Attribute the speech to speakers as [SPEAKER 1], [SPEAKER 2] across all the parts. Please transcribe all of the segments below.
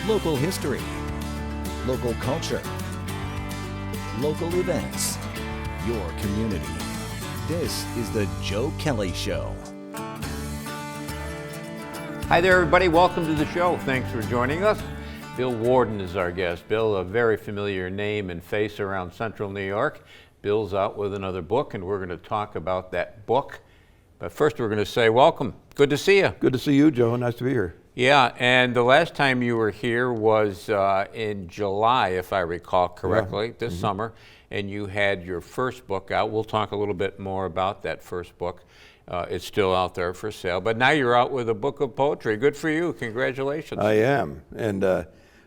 [SPEAKER 1] local history, local culture, local events, your community. This is the Joe Kelly Show.
[SPEAKER 2] Hi there, everybody. Welcome to the show. Thanks for joining us. Bill Worden is our guest. Bill, a very familiar name and face around Central New York. Bill's out with another book, and we're going to talk about that book. But first, we're going to say welcome. Good to see you.
[SPEAKER 3] Good to see you, Joe. Nice to be here.
[SPEAKER 2] Yeah, and the last time you were here was in July, if I recall correctly, this summer, and you had your first book out. We'll talk a little bit more about that first book. It's still out there for sale, but now you're out with a book of poetry. Good for you. Congratulations.
[SPEAKER 3] I am, and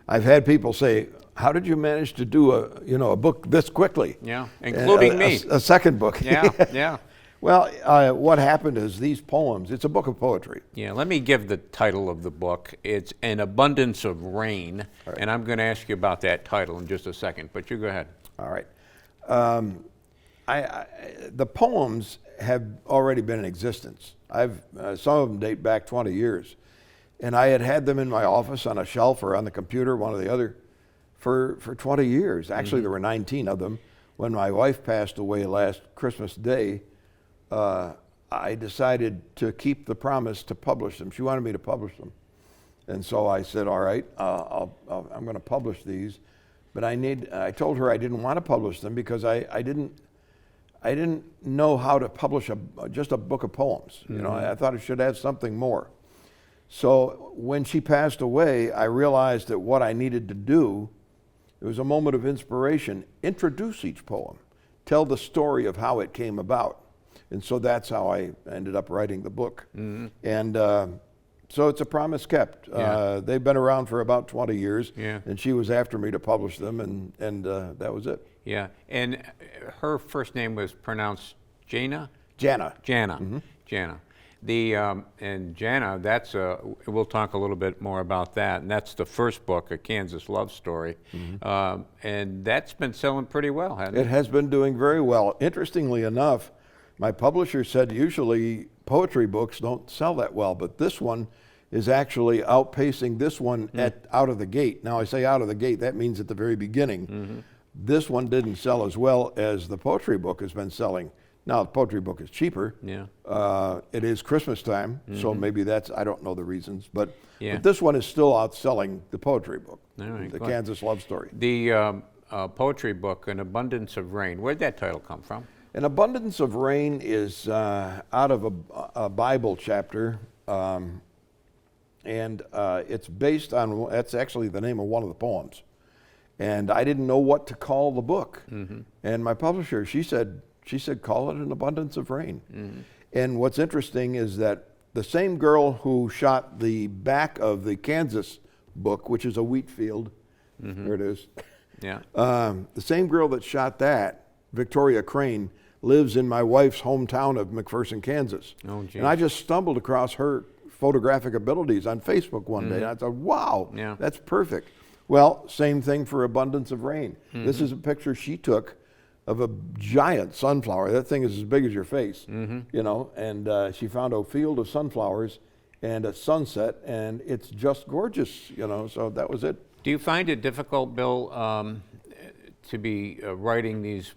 [SPEAKER 3] I've had people say, "How did you manage to do a book this quickly?"
[SPEAKER 2] Yeah, including me.
[SPEAKER 3] A second book.
[SPEAKER 2] Yeah, yeah.
[SPEAKER 3] Well, what happened is these poems. It's a book of poetry.
[SPEAKER 2] Yeah. Let me give the title of the book. It's An Abundance of Rain,
[SPEAKER 3] Right.
[SPEAKER 2] and I'm going to ask you about that title in just a second. But you go ahead.
[SPEAKER 3] All right. The poems have already been in existence. Some of them date back 20 years. And I had them in my office on a shelf or on the computer, one or the other, for 20 years. Actually, there were 19 of them. When my wife passed away last Christmas Day, I decided to keep the promise to publish them. She wanted me to publish them. And so I said, all right, I'm going to publish these. But I told her I didn't want to publish them because I didn't know how to publish just a book of poems. You know, I thought it should have something more. So when she passed away, I realized that what I needed to do, it was a moment of inspiration, introduce each poem, tell the story of how it came about. And so that's how I ended up writing the book. And so it's a promise kept.
[SPEAKER 2] Yeah.
[SPEAKER 3] They've been around for about 20 years,
[SPEAKER 2] Yeah.
[SPEAKER 3] and she was after me to publish them, and that was it.
[SPEAKER 2] Yeah. And her first name was pronounced Jana?
[SPEAKER 3] Jana.
[SPEAKER 2] Jana. Jana. And Jana, that's we'll talk a little bit more about that. And that's the first book, A Kansas Love Story. And that's been selling pretty well, hasn't it?
[SPEAKER 3] It has been doing very well. Interestingly enough, my publisher said usually poetry books don't sell that well, but this one is actually outpacing this one out of the gate. Now I say out of the gate, that means at the very beginning. This one didn't sell as well as the poetry book has been selling. Now the poetry book is cheaper.
[SPEAKER 2] Yeah.
[SPEAKER 3] It is Christmas time, so maybe I don't know the reasons, but
[SPEAKER 2] Yeah.
[SPEAKER 3] this one is still outselling the poetry book,
[SPEAKER 2] All right,
[SPEAKER 3] the
[SPEAKER 2] good.
[SPEAKER 3] Kansas Love Story.
[SPEAKER 2] The poetry book, An Abundance of Rain, where'd that title come from?
[SPEAKER 3] An Abundance of Rain is out of a Bible chapter, and it's based on, that's actually the name of one of the poems. And I didn't know what to call the book. And my publisher, she said, call it An Abundance of Rain. And what's interesting is that the same girl who shot the back of the Kansas book, which is a wheat field, there it is.
[SPEAKER 2] Yeah.
[SPEAKER 3] The same girl that shot that, Victoria Crane, lives in my wife's hometown of McPherson, Kansas.
[SPEAKER 2] Oh, geez.
[SPEAKER 3] And I just stumbled across her photographic abilities on Facebook one day. And I thought, wow,
[SPEAKER 2] Yeah.
[SPEAKER 3] that's perfect. Well, same thing for Abundance of Rain. This is a picture she took of a giant sunflower. That thing is as big as your face, you know, and she found a field of sunflowers and a sunset, and it's just gorgeous, you know, so that was it.
[SPEAKER 2] Do you find it difficult, Bill, to be writing these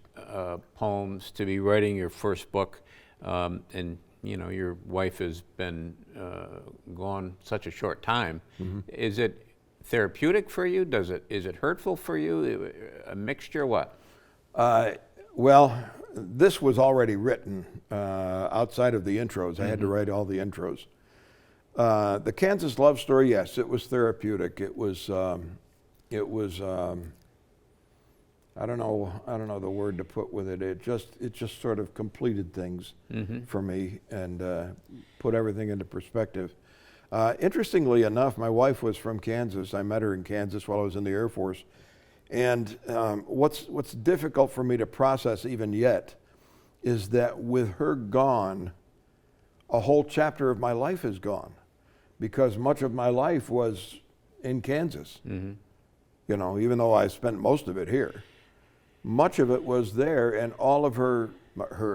[SPEAKER 2] poems, to be writing your first book, and you know your wife has been gone such a short time? Is it therapeutic for you? Is it hurtful for you? A mixture? What?
[SPEAKER 3] Well, this was already written outside of the intros. I had to write all the intros. The Kansas Love Story, yes, it was therapeutic. It was I don't know the word to put with it. It just sort of completed things for me and put everything into perspective. Interestingly enough, my wife was from Kansas. I met her in Kansas while I was in the Air Force. And what's difficult for me to process even yet is that with her gone, a whole chapter of my life is gone, because much of my life was in Kansas. You know, even though I spent most of it here, much of it was there, and all of her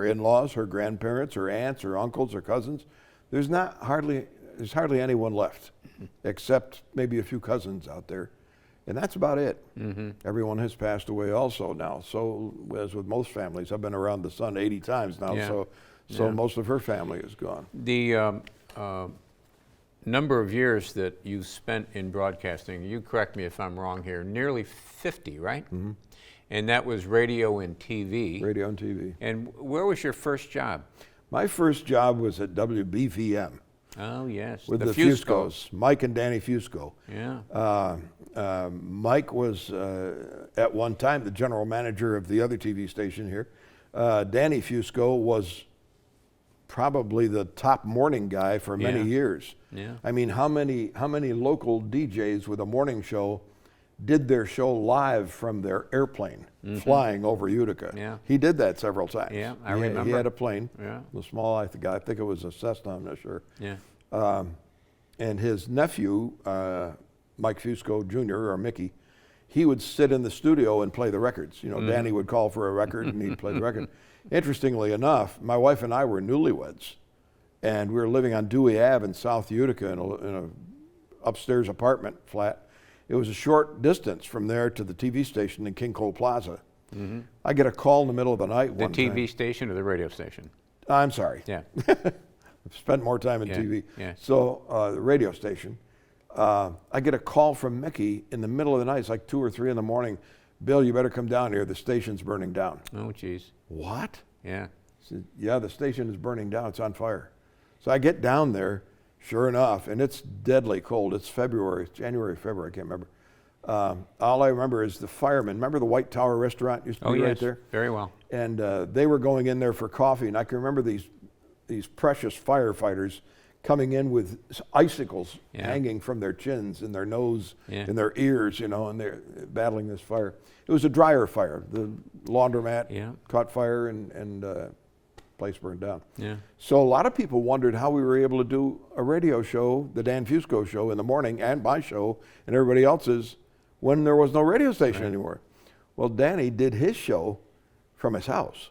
[SPEAKER 3] in-laws, her grandparents, her aunts, her uncles, her cousins. There's not hardly there's hardly anyone left, except maybe a few cousins out there. And that's about it. Everyone has passed away also now. So as with most families, I've been around the sun 80 times now, so most of her family is gone.
[SPEAKER 2] The number of years that you've spent in broadcasting, you correct me if I'm wrong here, nearly 50, right? And that was radio and TV.
[SPEAKER 3] Radio and TV.
[SPEAKER 2] And where was your first job?
[SPEAKER 3] My first job was at WBVM.
[SPEAKER 2] Oh, yes.
[SPEAKER 3] With the Fuscos, Mike and Danny Fusco.
[SPEAKER 2] Yeah.
[SPEAKER 3] Mike was, at one time, the general manager of the other TV station here. Danny Fusco was probably the top morning guy for many years.
[SPEAKER 2] Yeah.
[SPEAKER 3] I mean, how many local DJs with a morning show did their show live from their airplane flying over Utica?
[SPEAKER 2] Yeah.
[SPEAKER 3] He did that several times.
[SPEAKER 2] Yeah, I remember.
[SPEAKER 3] He had a plane,
[SPEAKER 2] Yeah.
[SPEAKER 3] a small, I think it was a Cessna, I'm not sure.
[SPEAKER 2] Yeah.
[SPEAKER 3] And his nephew, Mike Fusco Jr., or Mickey, he would sit in the studio and play the records. You know, Danny would call for a record and he'd play the record. Interestingly enough, my wife and I were newlyweds, and we were living on Dewey Ave in South Utica in a upstairs apartment flat. It was a short distance from there to the TV station in King Cole Plaza. I get a call in the middle of the night.
[SPEAKER 2] The TV station or the radio station?
[SPEAKER 3] I'm sorry.
[SPEAKER 2] Yeah.
[SPEAKER 3] I've spent more time in TV.
[SPEAKER 2] Yeah.
[SPEAKER 3] So the radio station. I get a call from Mickey in the middle of the night. It's like 2 or 3 in the morning. Bill, you better come down here. The station's burning down.
[SPEAKER 2] Oh, geez.
[SPEAKER 3] What?
[SPEAKER 2] Yeah.
[SPEAKER 3] I said, yeah, the station is burning down. It's on fire. So I get down there, sure enough, and it's deadly cold. It's January, February, I can't remember. All I remember is the firemen. Remember the White Tower restaurant used to be right there?
[SPEAKER 2] Very well.
[SPEAKER 3] And they were going in there for coffee, and I can remember these precious firefighters coming in with icicles hanging from their chins and their nose and their ears, you know, and they're battling this fire. It was a dryer fire. The laundromat caught fire and place burned down.
[SPEAKER 2] Yeah.
[SPEAKER 3] So a lot of people wondered how we were able to do a radio show, the Dan Fusco show in the morning, and my show and everybody else's, when there was no radio station anymore. Well, Danny did his show from his house.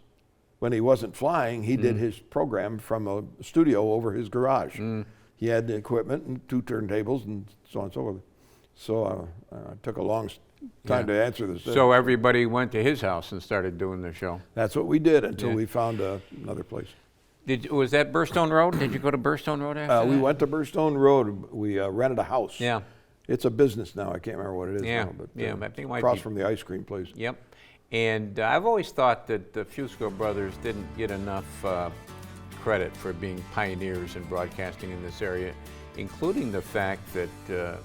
[SPEAKER 3] When he wasn't flying, he did his program from a studio over his garage. He had the equipment and 2 turntables and so on and so forth. So it took a long time to answer this.
[SPEAKER 2] So everybody went to his house and started doing the show.
[SPEAKER 3] That's what we did until we found another place.
[SPEAKER 2] Was that Burstone Road? Did you go to Burstone Road after
[SPEAKER 3] We
[SPEAKER 2] that?
[SPEAKER 3] went to Burstone Road. We rented a house.
[SPEAKER 2] Yeah.
[SPEAKER 3] It's a business now. I can't remember what it is now. But,
[SPEAKER 2] I think it might
[SPEAKER 3] across
[SPEAKER 2] be
[SPEAKER 3] from the ice cream place.
[SPEAKER 2] Yep. And I've always thought that the Fusco brothers didn't get enough credit for being pioneers in broadcasting in this area, including the fact that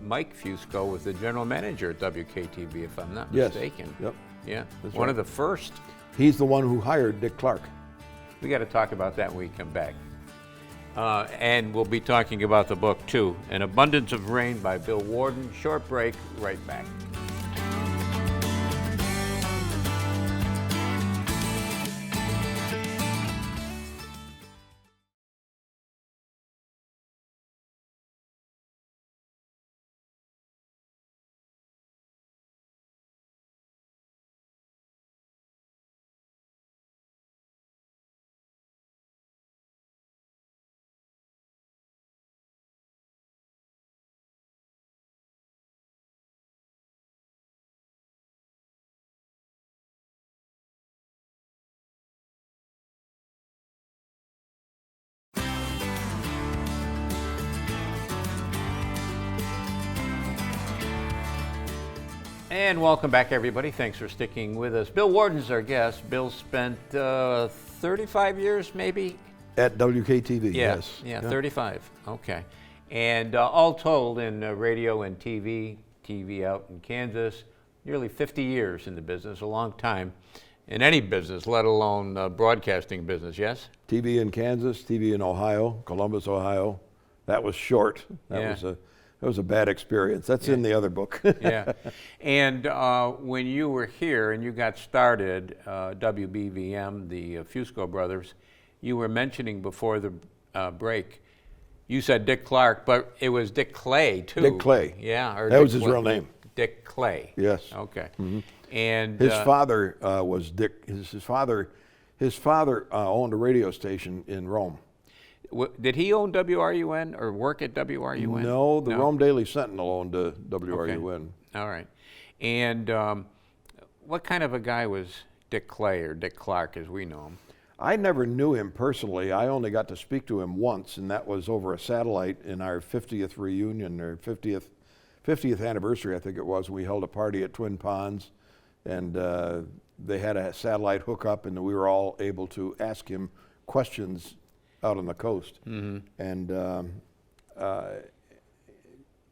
[SPEAKER 2] Mike Fusco was the general manager at WKTV, if I'm not mistaken.
[SPEAKER 3] Yep.
[SPEAKER 2] Yeah.
[SPEAKER 3] That's
[SPEAKER 2] One
[SPEAKER 3] right.
[SPEAKER 2] of the first.
[SPEAKER 3] He's the one who hired Dick Clark.
[SPEAKER 2] We got to talk about that when we come back. And we'll be talking about the book, too. An Abundance of Rain by Bill Worden. Short break, right back. And welcome back, everybody. Thanks for sticking with us. Bill Worden's our guest. Bill spent 35 years, maybe?
[SPEAKER 3] At WKTV, yes.
[SPEAKER 2] Yeah, 35. Okay. And all told, in radio and TV out in Kansas, nearly 50 years in the business, a long time in any business, let alone broadcasting business, yes?
[SPEAKER 3] TV in Kansas, TV in Ohio, Columbus, Ohio. That was short. That was a bad experience. That's in the other book.
[SPEAKER 2] Yeah. And when you were here and you got started, WBVM, the Fusco brothers, you were mentioning before the break, you said Dick Clark, but it was Dick Clay, too.
[SPEAKER 3] Dick Clay.
[SPEAKER 2] Yeah. Or
[SPEAKER 3] that
[SPEAKER 2] Dick
[SPEAKER 3] was his real name.
[SPEAKER 2] Dick Clay.
[SPEAKER 3] Yes.
[SPEAKER 2] Okay.
[SPEAKER 3] Mm-hmm.
[SPEAKER 2] And
[SPEAKER 3] his father was Dick. His father owned a radio station in Rome.
[SPEAKER 2] Did he own WRUN or work at WRUN?
[SPEAKER 3] No, the Rome Daily Sentinel owned WRUN.
[SPEAKER 2] Okay. All right. And what kind of a guy was Dick Clay, or Dick Clark as we know him?
[SPEAKER 3] I never knew him personally. I only got to speak to him once, and that was over a satellite in our 50th reunion, or 50th anniversary, I think it was. We held a party at Twin Ponds, and they had a satellite hookup, and we were all able to ask him questions out on the coast.
[SPEAKER 2] Mm-hmm.
[SPEAKER 3] And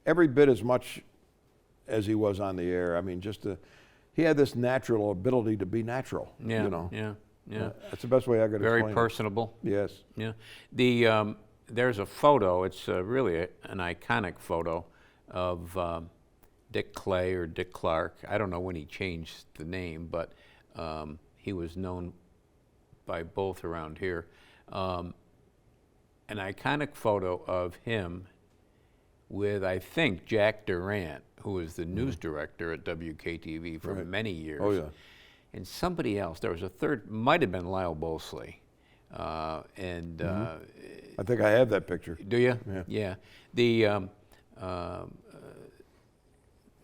[SPEAKER 3] every bit as much as he was on the air. I mean, he had this natural ability to be natural.
[SPEAKER 2] Yeah,
[SPEAKER 3] you know.
[SPEAKER 2] Yeah.
[SPEAKER 3] That's the best way I could explain it.
[SPEAKER 2] Very personable.
[SPEAKER 3] Yes.
[SPEAKER 2] Yeah. There's a photo. It's really an iconic photo of Dick Clay or Dick Clark. I don't know when he changed the name, but he was known by both around here. An iconic photo of him with, I think, Jack Durant, who was the news director at WKTV for many years.
[SPEAKER 3] Oh, yeah.
[SPEAKER 2] And somebody else, there was a third, might have been Lyle Bosley. I
[SPEAKER 3] think I have that picture.
[SPEAKER 2] Do you?
[SPEAKER 3] Yeah.
[SPEAKER 2] Yeah.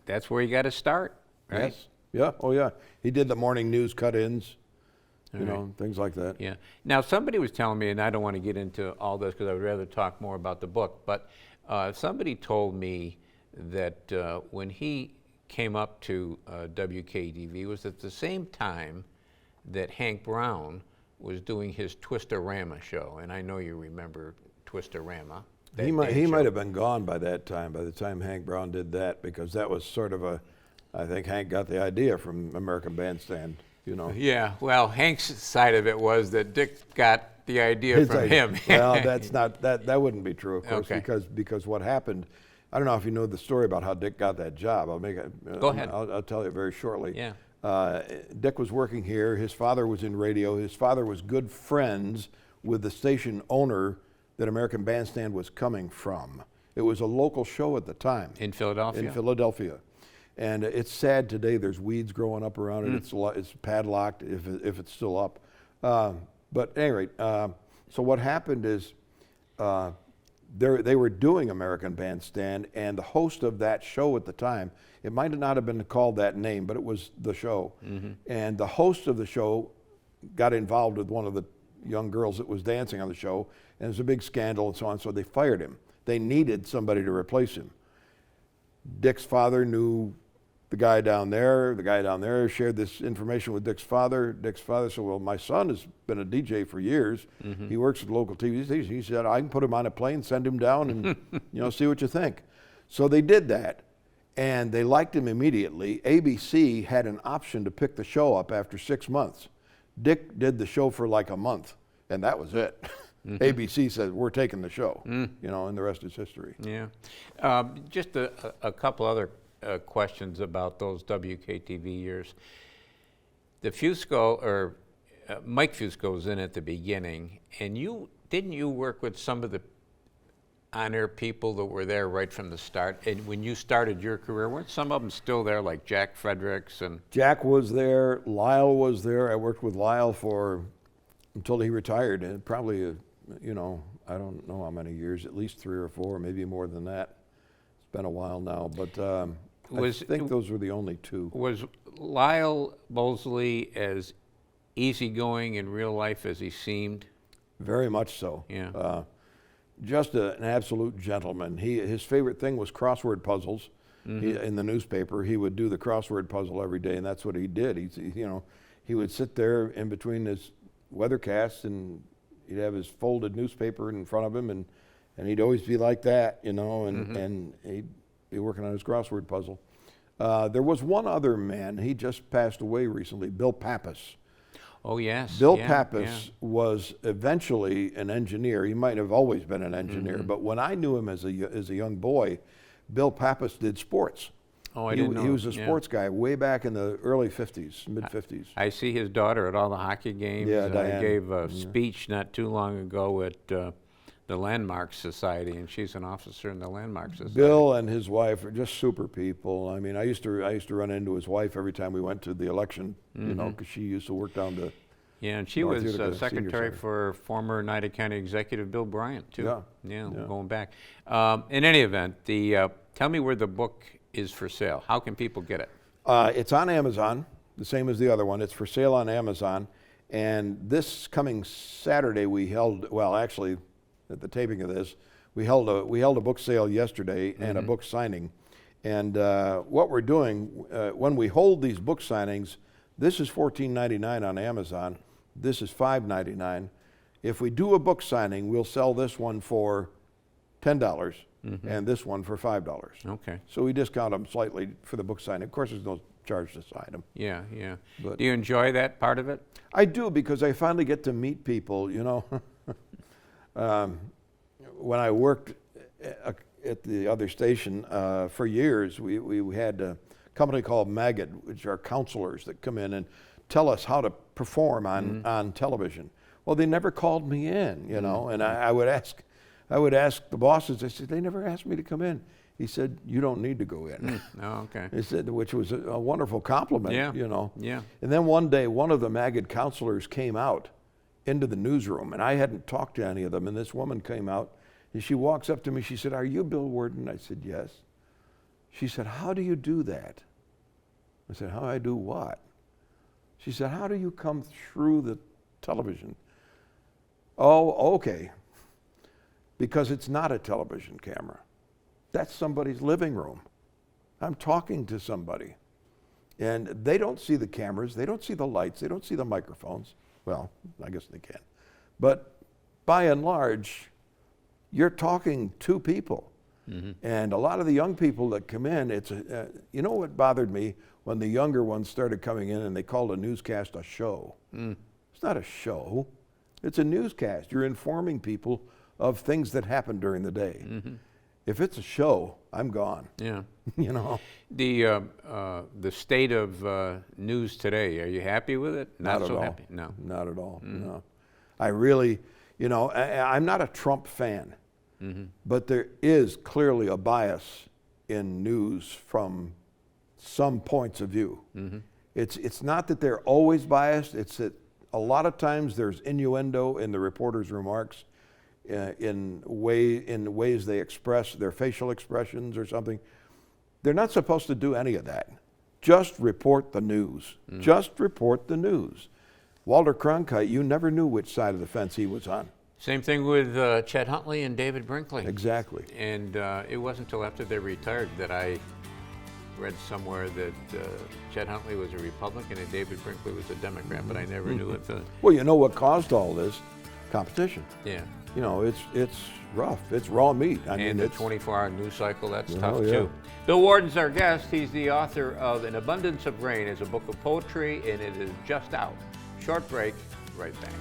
[SPEAKER 2] That's where you got to start, right?
[SPEAKER 3] Yes. Yeah. Oh, yeah. He did the morning news cut-ins,
[SPEAKER 2] All right.
[SPEAKER 3] things like that.
[SPEAKER 2] Yeah. Now, somebody was telling me, and I don't want to get into all this because I would rather talk more about the book, but somebody told me that when he came up to WKTV was at the same time that Hank Brown was doing his Twistorama show, and I know you remember Twistorama.
[SPEAKER 3] He might have been gone by that time, by the time Hank Brown did that, because that was sort of I think Hank got the idea from American Bandstand,
[SPEAKER 2] Yeah, well, Hank's side of it was that Dick got the idea from him.
[SPEAKER 3] Well, that's not, that wouldn't be true, of course,
[SPEAKER 2] Okay.
[SPEAKER 3] because what happened, I don't know if you know the story about how Dick got that job.
[SPEAKER 2] Go ahead.
[SPEAKER 3] I'll tell you very shortly.
[SPEAKER 2] Yeah.
[SPEAKER 3] Dick was working here. His father was in radio. His father was good friends with the station owner that American Bandstand was coming from. It was a local show at the time.
[SPEAKER 2] In Philadelphia?
[SPEAKER 3] In Philadelphia. And it's sad today. There's weeds growing up around it. It's padlocked if it's still up. But at any rate, so what happened is they were doing American Bandstand, and the host of that show at the time, it might not have been called that name, but it was the show.
[SPEAKER 2] Mm-hmm.
[SPEAKER 3] And the host of the show got involved with one of the young girls that was dancing on the show, and it was a big scandal and so on, so they fired him. They needed somebody to replace him. Dick's father knew the guy down there. The guy down there shared this information with Dick's father. Dick's father said, well, my son has been a DJ for years.
[SPEAKER 2] Mm-hmm.
[SPEAKER 3] He works at local TV stations. He said, I can put him on a plane, send him down, and see what you think. So they did that, and they liked him immediately. ABC had an option to pick the show up after 6 months. Dick did the show for like a month, and that was it. Mm-hmm. ABC said, we're taking the show, and the rest is history.
[SPEAKER 2] Yeah. Just a couple other questions about those WKTV years. The Fusco, or Mike Fusco was in at the beginning, and didn't you work with some of the on-air people that were there right from the start? And when you started your career, weren't some of them still there, like Jack Fredericks? And
[SPEAKER 3] Jack was there, Lyle was there. I worked with Lyle until he retired, and probably, I don't know how many years, at least 3 or 4, maybe more than that. It's been a while now, but I think those were the only two.
[SPEAKER 2] Was Lyle Bosley as easygoing in real life as he seemed?
[SPEAKER 3] Very much so.
[SPEAKER 2] Yeah.
[SPEAKER 3] Just an absolute gentleman. His favorite thing was crossword puzzles. Mm-hmm. In the newspaper, he would do the crossword puzzle every day, and that's what he did. He would sit there in between his weathercasts, and he'd have his folded newspaper in front of him, and he'd always be like that, and he'd be working on his crossword puzzle. There was one other man. He just passed away recently, Bill Pappas.
[SPEAKER 2] Oh, yes.
[SPEAKER 3] Bill Pappas was eventually an engineer. He might have always been an engineer, but when I knew him as a young boy, Bill Pappas did sports.
[SPEAKER 2] Oh, I didn't know.
[SPEAKER 3] He was a sports guy way back in the early 50s, mid-50s.
[SPEAKER 2] I see his daughter at all the hockey games.
[SPEAKER 3] Yeah, Diane.
[SPEAKER 2] I gave a speech not too long ago at the Landmark Society, and she's an officer in the Landmark Society.
[SPEAKER 3] Bill and his wife are just super people. I mean, I used to run into his wife every time we went to the election, because she used to work down
[SPEAKER 2] Yeah, and she
[SPEAKER 3] North
[SPEAKER 2] was
[SPEAKER 3] Utica Senior
[SPEAKER 2] secretary
[SPEAKER 3] Center.
[SPEAKER 2] for former Oneida County Executive Bill Bryant, too.
[SPEAKER 3] Yeah,
[SPEAKER 2] Yeah,
[SPEAKER 3] yeah.
[SPEAKER 2] going back. In any event, tell me where the book is for sale. How can people get it?
[SPEAKER 3] It's on Amazon, the same as the other one. It's for sale on Amazon. And this coming Saturday, we held, well, actually, at the taping of this, we held a book sale yesterday and a book signing. And what we're doing, when we hold these book signings, this is $14.99 on Amazon. This is $5.99. If we do a book signing, we'll sell this one for $10 and this one for $5.
[SPEAKER 2] Okay.
[SPEAKER 3] So we discount them slightly for the book signing. Of course, there's no charge to sign them.
[SPEAKER 2] Yeah, yeah.
[SPEAKER 3] But
[SPEAKER 2] Do you enjoy that part of it?
[SPEAKER 3] I do, because I finally get to meet people, you know. When I worked at the other station for years, we had a company called Maggot, which are counselors that come in and tell us how to perform on television. Well, they never called me in, you know, and I would ask the bosses. I said, they never asked me to come in. He said, you don't need to go in.
[SPEAKER 2] Oh, okay.
[SPEAKER 3] He said, which was a wonderful compliment,
[SPEAKER 2] Yeah,
[SPEAKER 3] you know.
[SPEAKER 2] yeah.
[SPEAKER 3] And then one day, one of the Maggot counselors came out into the newsroom, and I hadn't talked to any of them, and this woman came out, and she walks up to me. She said, are you Bill Worden? I said, yes. She said, how do you do that? I said, how do I do what? She said, how do you come through the television? Oh, okay. Because it's not a television camera. That's somebody's living room. I'm talking to somebody. And they don't see the cameras, they don't see the lights, they don't see the microphones. Well, I guess they can. But by and large, you're talking to people. And a lot of the young people that come in, you know what bothered me? When the younger ones started coming in and they called a newscast a show. It's not a show, it's a newscast. You're informing people of things that happen during the day. If it's a show, I'm gone.
[SPEAKER 2] Yeah.
[SPEAKER 3] You know?
[SPEAKER 2] The state of news today, are you happy with it?
[SPEAKER 3] Not at
[SPEAKER 2] so
[SPEAKER 3] all.
[SPEAKER 2] happy? No.
[SPEAKER 3] Not at all, no. I really, you know, I'm not a Trump fan, but there is clearly a bias in news from some points of view. It's not that they're always biased, it's that a lot of times there's innuendo in the reporter's remarks, in ways they express their facial expressions or something. They're not supposed to do any of that. Just report the news. Just report the news. Walter Cronkite, you never knew which side of the fence he was on.
[SPEAKER 2] Same thing with Chet Huntley and David Brinkley.
[SPEAKER 3] Exactly.
[SPEAKER 2] And it wasn't until after they retired that I read somewhere that Chet Huntley was a Republican and David Brinkley was a Democrat, but I never knew it.
[SPEAKER 3] Well, you know what caused all this? Competition.
[SPEAKER 2] Yeah.
[SPEAKER 3] You know, it's rough. It's raw meat. I mean,
[SPEAKER 2] And the
[SPEAKER 3] it's
[SPEAKER 2] 24-hour news cycle, that's tough
[SPEAKER 3] Oh, yeah.
[SPEAKER 2] too. Bill Worden's our guest. He's the author of An Abundance of Rain. It's a book of poetry, and it is just out. Short break, right back.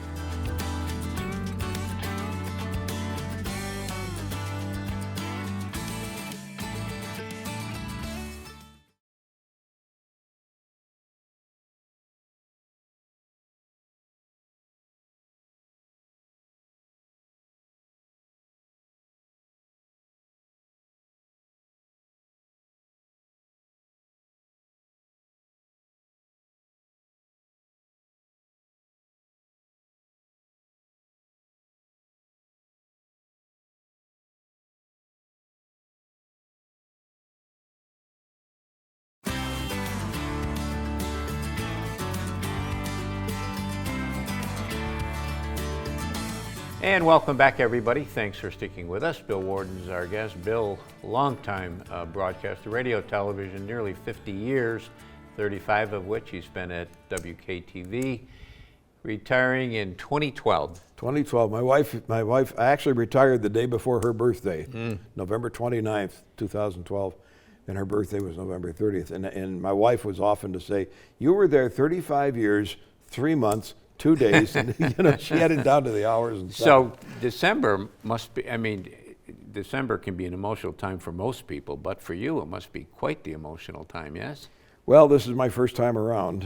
[SPEAKER 2] And welcome back, everybody. Thanks for sticking with us. Bill Worde is our guest. Bill, longtime broadcaster, radio, television, nearly 50 years, 35 of which he spent at WKTV, retiring in 2012.
[SPEAKER 3] 2012. My wife actually retired the day before her birthday, November 29th, 2012, and her birthday was November 30th. And my wife was often to say, you were there 35 years, 3 months, 2 days, and you know, she had it down to the hours and stuff.
[SPEAKER 2] So December must be, I mean, December can be an emotional time for most people, but for you it must be quite the emotional time, yes?
[SPEAKER 3] Well, this is my first time around.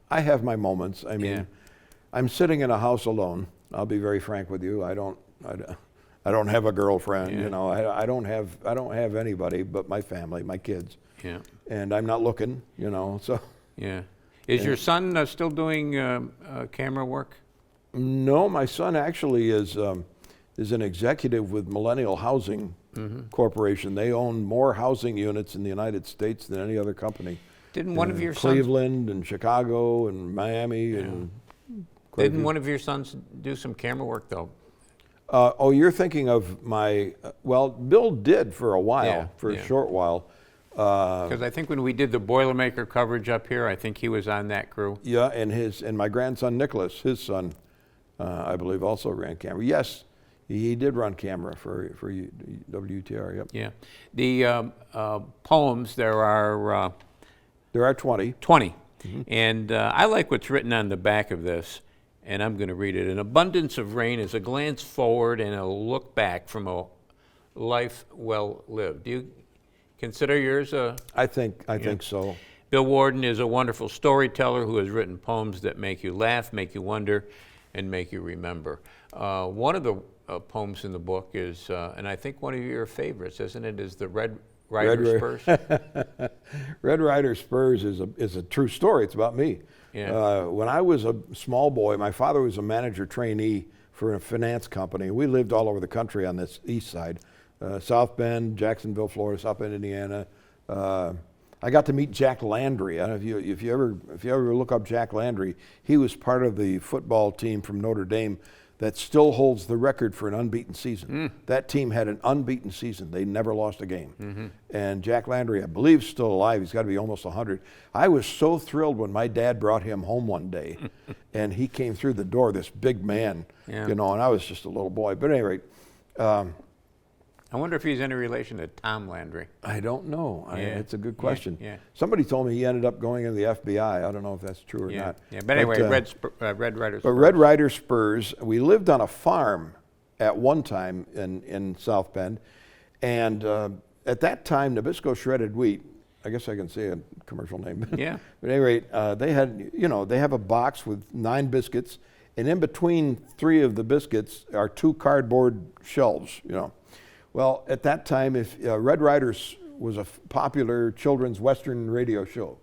[SPEAKER 3] I have my moments. I mean,
[SPEAKER 2] Yeah.
[SPEAKER 3] I'm sitting in a house alone. I'll be very frank with you. I don't have a girlfriend.
[SPEAKER 2] Yeah.
[SPEAKER 3] You know, I don't have anybody but my family, my kids.
[SPEAKER 2] Yeah.
[SPEAKER 3] And I'm not looking. You know, so.
[SPEAKER 2] Yeah. Is your son still doing camera work?
[SPEAKER 3] No, my son actually is an executive with Millennial Housing Corporation. They own more housing units in the United States than any other company.
[SPEAKER 2] Didn't one of your sons?
[SPEAKER 3] Cleveland and Chicago and Miami and.
[SPEAKER 2] Didn't one of your sons do some camera work though?
[SPEAKER 3] Oh, you're thinking of my. Well, Bill did for a while,
[SPEAKER 2] Yeah,
[SPEAKER 3] a short while.
[SPEAKER 2] Because I think when we did the Boilermaker coverage up here, I think he was on that crew.
[SPEAKER 3] Yeah, and my grandson Nicholas, his son, I believe, also ran camera. Yes, he did run camera for WUTR. Yep.
[SPEAKER 2] Yeah. The poems, there are
[SPEAKER 3] 20.
[SPEAKER 2] 20. And I like what's written on the back of this, and I'm going to read it. An abundance of rain is a glance forward and a look back from a life well lived. Do you consider yours a...
[SPEAKER 3] I think so.
[SPEAKER 2] Bill Worden is a wonderful storyteller who has written poems that make you laugh, make you wonder, and make you remember. One of the poems in the book is, and I think one of your favorites, isn't it, is the Red Rider Spurs?
[SPEAKER 3] Red Rider Spurs is a true story. It's about me.
[SPEAKER 2] Yeah.
[SPEAKER 3] When I was a small boy, my father was a manager trainee for a finance company. We lived all over the country on this east side. South Bend, Jacksonville, Florida, South Bend, Indiana. I got to meet Jack Landry. I don't know if you ever look up Jack Landry. He was part of the football team from Notre Dame that still holds the record for an unbeaten season. That team had an unbeaten season. They never lost a game. And Jack Landry, I believe, is still alive. He's got to be almost 100. I was so thrilled when my dad brought him home one day, and he came through the door, this big man, and I was just a little boy. But at any rate,
[SPEAKER 2] I wonder if he's any relation to Tom Landry.
[SPEAKER 3] I don't know. It's a good question.
[SPEAKER 2] Yeah.
[SPEAKER 3] Somebody told me he ended up going into the FBI. I don't know if that's true or not.
[SPEAKER 2] Yeah, but anyway, Red Rider Spurs.
[SPEAKER 3] But Red Rider Spurs, we lived on a farm at one time in South Bend, and at that time, Nabisco Shredded Wheat, I guess I can say a commercial name.
[SPEAKER 2] Yeah.
[SPEAKER 3] But at any rate, they have a box with 9 biscuits, and in between 3 of the biscuits are 2 cardboard shelves, Well, at that time, if Red Riders was a popular children's Western radio show,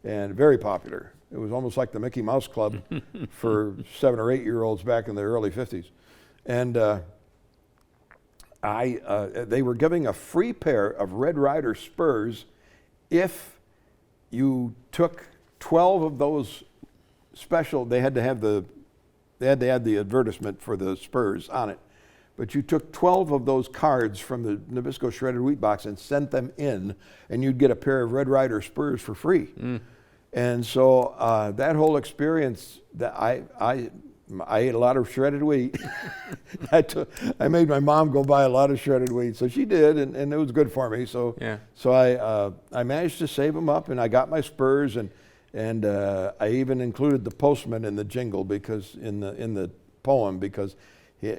[SPEAKER 3] and very popular. It was almost like the Mickey Mouse Club for 7 or 8-year-olds back in the early 50s. And they were giving a free pair of Red Rider Spurs if you took 12 of those special. They had to have the advertisement for the Spurs on it. But you took 12 of those cards from the Nabisco Shredded Wheat box and sent them in, and you'd get a pair of Red Rider Spurs for free. And so that whole experience, that I ate a lot of shredded wheat. I made my mom go buy a lot of shredded wheat, so she did, and it was good for me. So I managed to save them up, and I got my Spurs, and I even included the postman in the jingle because in the poem because.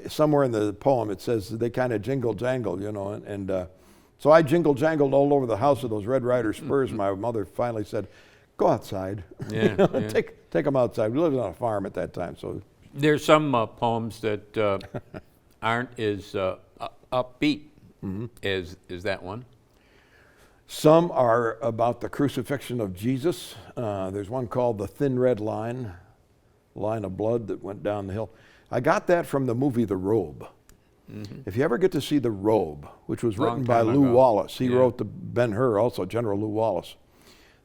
[SPEAKER 3] Somewhere in the poem it says they kind of jingle jangle, and so I jingle jangled all over the house with those Red Rider Spurs. My mother finally said, "Go outside, take them outside." We lived on a farm at that time, so
[SPEAKER 2] there's some poems that aren't as upbeat as that one.
[SPEAKER 3] Some are about the crucifixion of Jesus. There's one called "The Thin Red Line," line of blood that went down the hill. I got that from the movie The Robe. If you ever get to see The Robe, which was written by Lew Wallace, he wrote the Ben-Hur, also General Lew Wallace.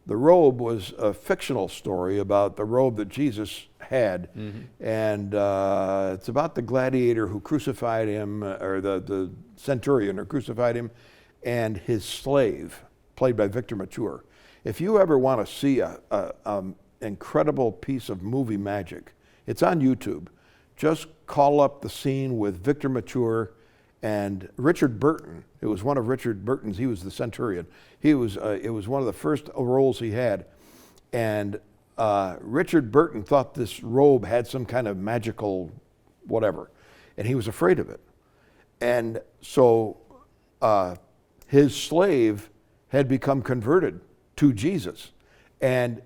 [SPEAKER 3] The Robe was a fictional story about the robe that Jesus had, and it's about the gladiator who crucified him, or the centurion who crucified him, and his slave, played by Victor Mature. If you ever want to see an incredible piece of movie magic, it's on YouTube. Just call up the scene with Victor Mature and Richard Burton. It was one of Richard Burton's. He was the centurion. It was one of the first roles he had, and Richard Burton thought this robe had some kind of magical whatever, and he was afraid of it. And so his slave had become converted to Jesus, and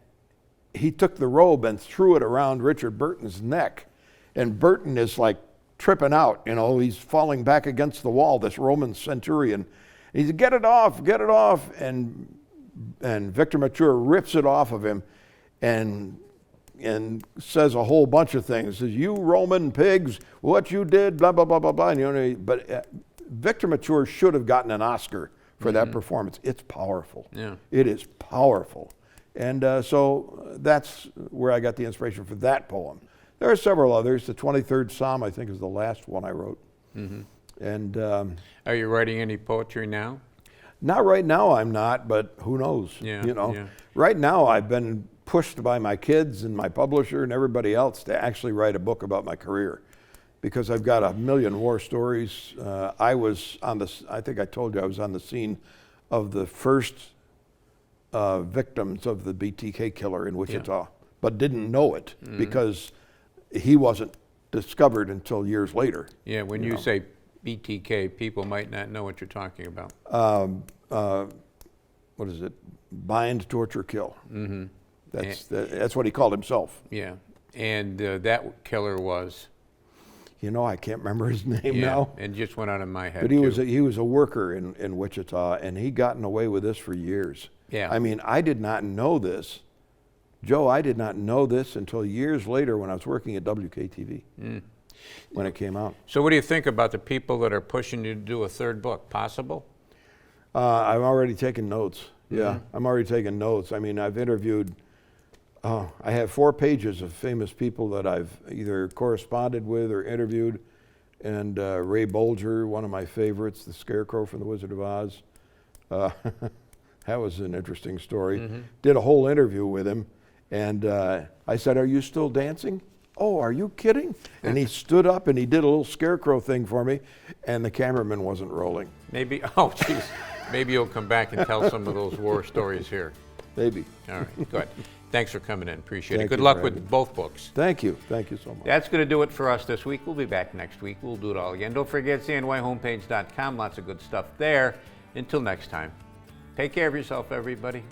[SPEAKER 3] he took the robe and threw it around Richard Burton's neck. And Burton is like tripping out, he's falling back against the wall, this Roman centurion. And he said, get it off, and Victor Mature rips it off of him, and says a whole bunch of things. Says, "You Roman pigs, what you did, blah blah blah blah blah." And, you know, but Victor Mature should have gotten an Oscar for that performance. It's powerful.
[SPEAKER 2] Yeah.
[SPEAKER 3] It is powerful, and so that's where I got the inspiration for that poem. There are several others. The 23rd Psalm, I think, is the last one I wrote. And
[SPEAKER 2] are you writing any poetry now?
[SPEAKER 3] not right now, I'm not, but who knows?
[SPEAKER 2] Yeah,
[SPEAKER 3] You know,
[SPEAKER 2] yeah.
[SPEAKER 3] right now I've been pushed by my kids and my publisher and everybody else to actually write a book about my career, because I've got a million war stories. I was on the, I think I told you, I was on the scene of the first victims of the BTK killer in Wichita, but didn't know it because he wasn't discovered until years later.
[SPEAKER 2] Yeah, when you say BTK, people might not know what you're talking about.
[SPEAKER 3] What is it? Bind, torture, kill. That's what he called himself.
[SPEAKER 2] Yeah, and that killer was?
[SPEAKER 3] You know, I can't remember his name now.
[SPEAKER 2] And just went out of my head.
[SPEAKER 3] But he was a worker in Wichita, and he'd gotten away with this for years.
[SPEAKER 2] Yeah.
[SPEAKER 3] I mean, I did not know this. Joe, I did not know this until years later when I was working at WKTV, when it came out.
[SPEAKER 2] So what do you think about the people that are pushing you to do a third book? Possible?
[SPEAKER 3] I'm already taking notes. Yeah, I'm already taking notes. I mean, I've interviewed, I have 4 pages of famous people that I've either corresponded with or interviewed. And Ray Bolger, one of my favorites, the Scarecrow from The Wizard of Oz. That was an interesting story. Did a whole interview with him. And I said, "Are you still dancing?" "Oh, are you kidding?" And he stood up and he did a little scarecrow thing for me, and the cameraman wasn't rolling.
[SPEAKER 2] Maybe, oh geez, maybe you'll come back and tell some of those war stories here.
[SPEAKER 3] Maybe.
[SPEAKER 2] All right, good. Thanks for coming in, appreciate it.
[SPEAKER 3] Thank
[SPEAKER 2] Good
[SPEAKER 3] you
[SPEAKER 2] luck
[SPEAKER 3] for having
[SPEAKER 2] with
[SPEAKER 3] me.
[SPEAKER 2] both books.
[SPEAKER 3] Thank you so much.
[SPEAKER 2] That's going to do it for us this week. We'll be back next week. We'll do it all again. Don't forget CNYHomepage.com, lots of good stuff there. Until next time, take care of yourself, everybody.